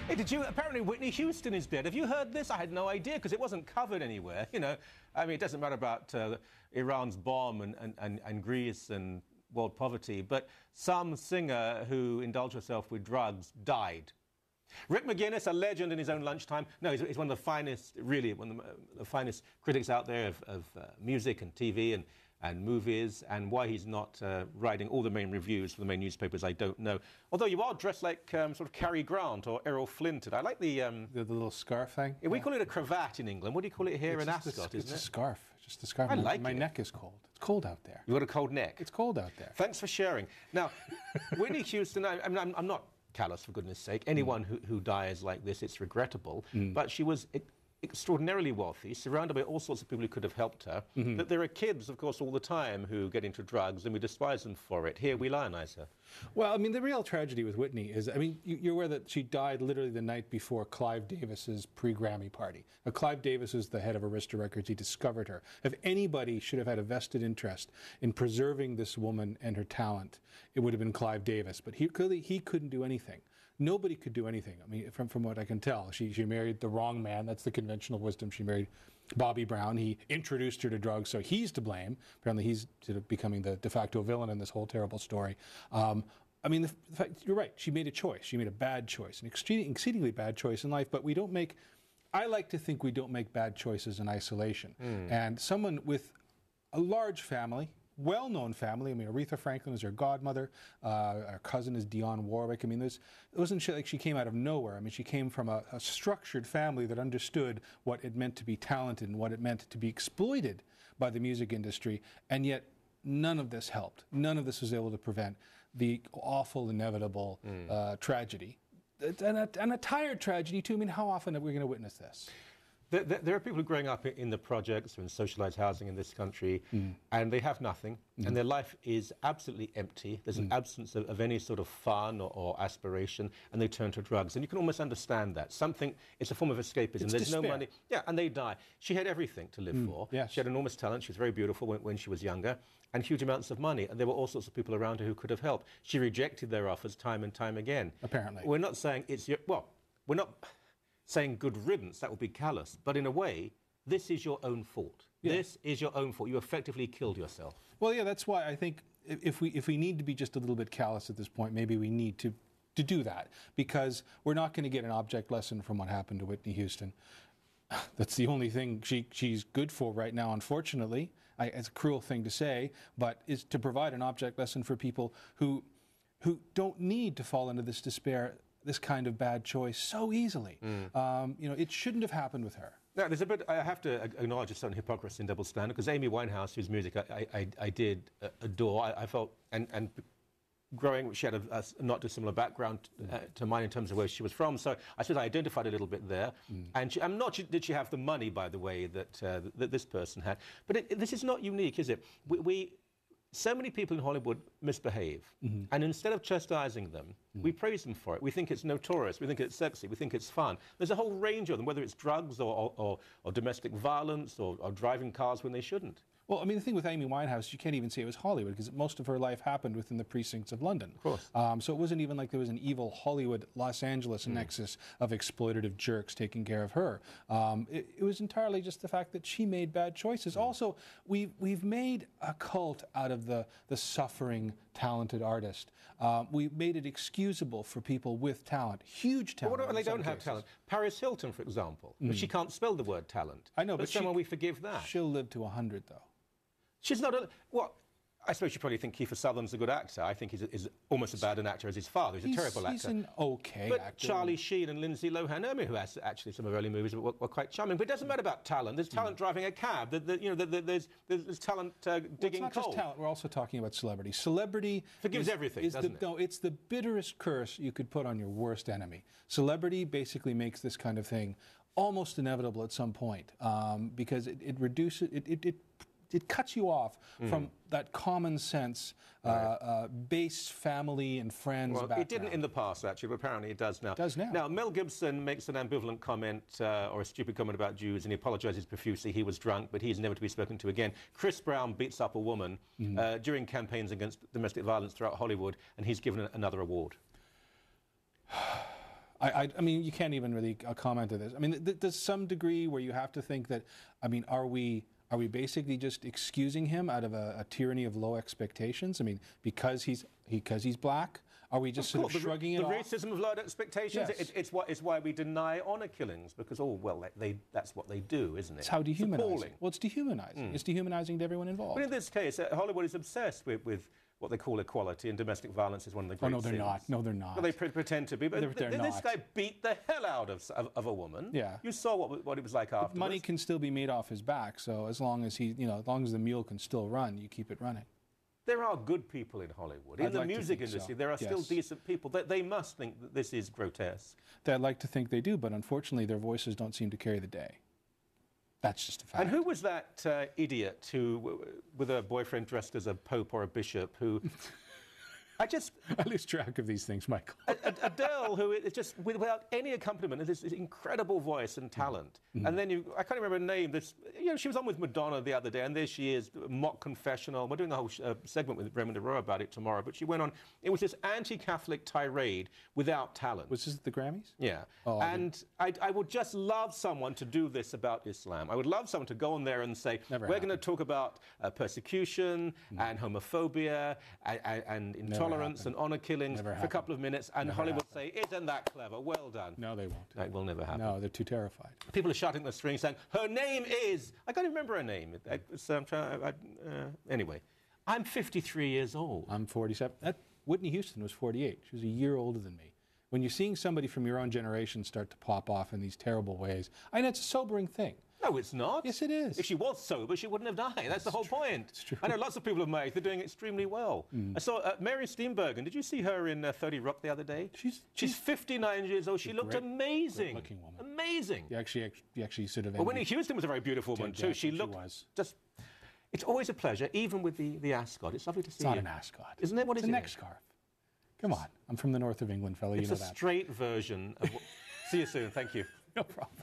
Hey, did you? Apparently Whitney Houston is dead. Have you heard this? I had no idea because it wasn't covered anywhere. You know, I mean, it doesn't matter about Iran's bomb and Greece and world poverty, but some singer who indulged herself with drugs died. Rick McGinnis, a legend in his own lunchtime. No, he's one of the finest, really, one of the finest critics out there of music and TV and movies, and why he's not writing all the main reviews for the main newspapers, I don't know. Although you are dressed like sort of Cary Grant or Errol Flynn today. I like the little scarf thing. We call it a cravat in England. What do you call it here in Ascot, isn't it? It's a scarf. Just a scarf. I like my it. neck is cold. It's cold out there. You've got a cold neck? It's cold out there. Thanks for sharing. Now, Whitney Houston, I'm not callous, for goodness sake. Anyone who dies like this, it's regrettable. But she was extraordinarily wealthy, surrounded by all sorts of people who could have helped her. But there are kids, of course, all the time who get into drugs, and we despise them for it. Here we lionize her. Well, I mean, the real tragedy with Whitney is, I mean, you're aware that she died literally the night before Clive Davis's pre-Grammy party. Now, Clive Davis is the head of Arista Records. He discovered her. If anybody should have had a vested interest in preserving this woman and her talent, it would have been Clive Davis. But he couldn't do anything. Nobody could do anything. I mean, from what I can tell, she married the wrong man. That's the conventional wisdom. She married Bobby Brown. He introduced her to drugs, so he's to blame. Apparently, he's sort of becoming the de facto villain in this whole terrible story. I mean, the fact, you're right. She made a choice. She made a bad choice, an exceedingly bad choice in life. But we don't make. I like to think we don't make bad choices in isolation. And someone with a large family, well-known family. I mean, Aretha Franklin is her godmother. Her cousin is Dionne Warwick. I mean, it wasn't like she came out of nowhere. I mean, she came from a structured family that understood what it meant to be talented and what it meant to be exploited by the music industry. And yet, none of this helped. None of this was able to prevent the awful, inevitable tragedy. And a tired tragedy, too. I mean, how often are we going to witness this? There are people who are growing up in the projects or in socialised housing in this country, and they have nothing, and their life is absolutely empty. There's an absence of any sort of fun or aspiration, and they turn to drugs. And you can almost understand that. It's a form of escapism. It's There's despair. no money. Yeah, and they die. She had everything to live for. Yes. She had enormous talent. She was very beautiful when she was younger, and huge amounts of money. And there were all sorts of people around her who could have helped. She rejected their offers time and time again. Apparently. We're not saying we're not saying good riddance, that would be callous. But in a way, this is your own fault. Yeah. This is your own fault. You effectively killed yourself. Well, yeah, that's why I think if we need to be just a little bit callous at this point, maybe we need to do that. Because we're not going to get an object lesson from what happened to Whitney Houston. That's the only thing she's good for right now, unfortunately. It's a cruel thing to say, but is to provide an object lesson for people who don't need to fall into this despair, this kind of bad choice so easily. It shouldn't have happened with her. Now, there's a bit, I have to acknowledge a certain hypocrisy and double standard, because Amy Winehouse, whose music I did adore, I felt, and growing, she had a not dissimilar background to mine in terms of where she was from, so I suppose I identified a little bit there. And did she have the money, by the way, that this person had. But this is not unique, is it? So many people in Hollywood misbehave, and instead of chastising them, we praise them for it. We think it's notorious, we think it's sexy, we think it's fun. There's a whole range of them, whether it's drugs or domestic violence or driving cars when they shouldn't. Well, I mean, the thing with Amy Winehouse, you can't even say it was Hollywood, because most of her life happened within the precincts of London. Of course. So it wasn't even like there was an evil Hollywood, Los Angeles nexus of exploitative jerks taking care of her. It was entirely just the fact that she made bad choices. Also, we've made a cult out of the suffering, talented artist. We made it excusable for people with talent, huge talent. Well, they don't have talent. Paris Hilton, for example, she can't spell the word talent. I know, but somehow we forgive that. She'll live to 100, though. She's not I suppose you probably think Kiefer Sutherland's a good actor. I think he's almost as bad an actor as his father. He's a terrible actor. He's an okay but actor. Charlie Sheen and Lindsay Lohan, who has actually some of her early movies were quite charming. But it doesn't matter about talent. There's talent driving a cab. There's talent digging it's not coal. just talent. We're also talking about celebrity. Celebrity forgives everything, doesn't it? No, it's the bitterest curse you could put on your worst enemy. Celebrity basically makes this kind of thing almost inevitable at some point, because it reduces it cuts you off from that common sense, base family and friends background. It didn't in the past, actually, but apparently it does now. It does now. Now, Mel Gibson makes an ambivalent comment or a stupid comment about Jews, and he apologises profusely. He was drunk, but he's never to be spoken to again. Chris Brown beats up a woman during campaigns against domestic violence throughout Hollywood, and he's given another award. I mean, you can't even really comment on this. I mean, there's some degree where you have to think that, I mean, are we basically just excusing him out of a tyranny of low expectations? I mean, because he's black? Are we just sort of shrugging it off? The racism of low expectations, Yes. it's why we deny honour killings, because, that's what they do, isn't it? It's how dehumanizing. Appalling. Well, it's dehumanizing. It's dehumanizing to everyone involved. But in this case, Hollywood is obsessed with what they call equality, and domestic violence is one of the great no, they're sins. not. No, they're not. Well, they pretend to be. But They're this not. guy beat the hell out of a woman. Yeah. You saw what it was like afterwards. Money can still be made off his back, so as long as as long as the mule can still run, you keep it running. There are good people in Hollywood. In I'd the like to music think so. industry, there are still Yes. decent people. They must think that this is grotesque. I'd like to think they do, but unfortunately their voices don't seem to carry the day. That's just a fact. And who was that idiot who, with a boyfriend dressed as a pope or a bishop, who... I lose track of these things, Michael. Adele, who is just without any accompaniment, has this incredible voice and talent. And then I can't remember her name. She was on with Madonna the other day, and there she is, mock confessional. We're doing the whole segment with Raymond DeRoe about it tomorrow. But she went on. It was this anti-Catholic tirade without talent. Was this at the Grammys? Yeah. Oh, and I would just love someone to do this about Islam. I would love someone to go on there and say, we're going to talk about persecution and homophobia and intolerance and honour killings for a couple of minutes, and Hollywood say, isn't that clever? Well done. No, they won't. That will never happen. No, they're too terrified. People are shouting at the string saying, her name is... I can't even remember her name. Anyway, I'm 53 years old. I'm 47. Whitney Houston was 48. She was a year older than me. When you're seeing somebody from your own generation start to pop off in these terrible ways, I know it's a sobering thing. No, it's not. Yes, it is. If she was sober, she wouldn't have died. That's the whole point. It's true. I know lots of people of my age, they're doing extremely well. I saw Mary Steenburgen. Did you see her in 30 Rock the other day? She's 59 years old. She looked amazing. Great-looking woman. Amazing. You actually sort of... Well, Whitney Houston was a very beautiful woman, too. She looked just... It's always a pleasure, even with the ascot. It's lovely to see you. It's not an ascot. Isn't it? What is it? It's a neck scarf. Come on. I'm from the north of England, fella. You know that. It's a straight version of... See you soon. Thank you. No problem.